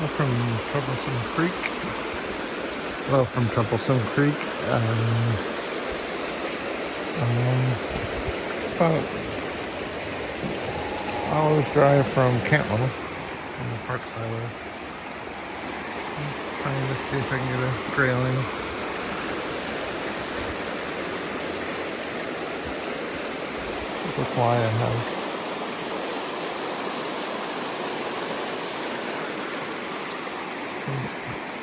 From Troublesome Creek. Hello from Troublesome Creek. About hour's drive from Cantwell on the park side of it. Just trying to see if I can get a grayling. That's a fly I have.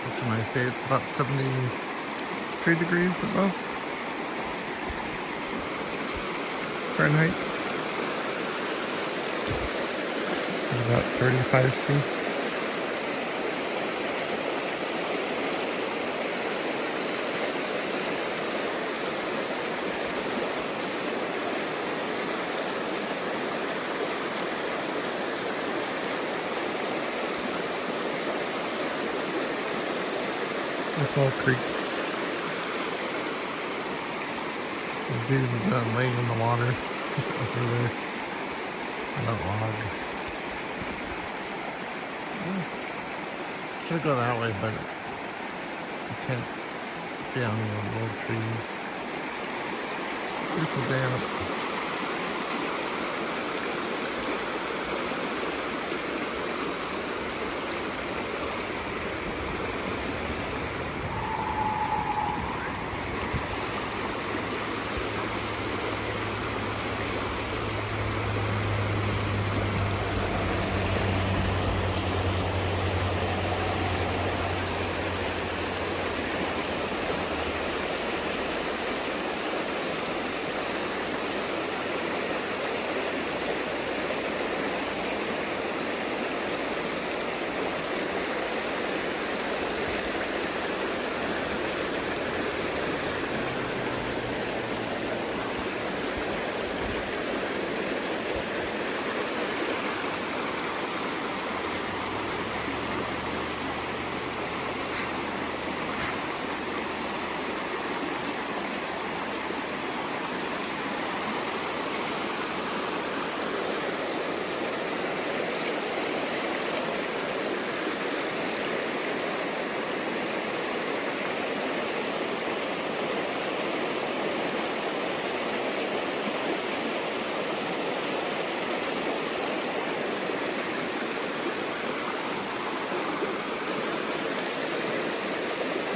It's a nice day. It's about 73 degrees above Fahrenheit. And about 35 C. This little creek. The dude laying in the water over there. That log. Should go that way, but I can't be on the little trees. Beautiful day out.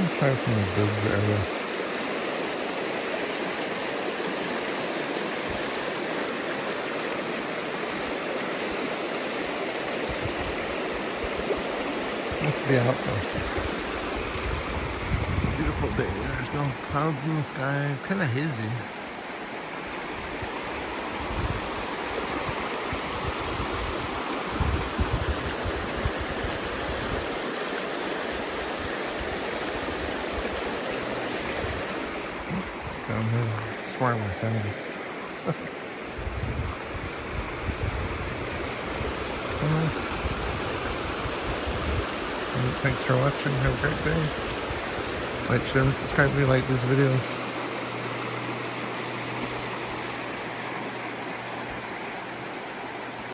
Let's try from the bridge area. Must be out though. Beautiful day. There's no clouds in the sky. Kind of hazy. I'm here swearing my sandals. Thanks for watching. Have a great day. Like, share, and subscribe if you like these videos.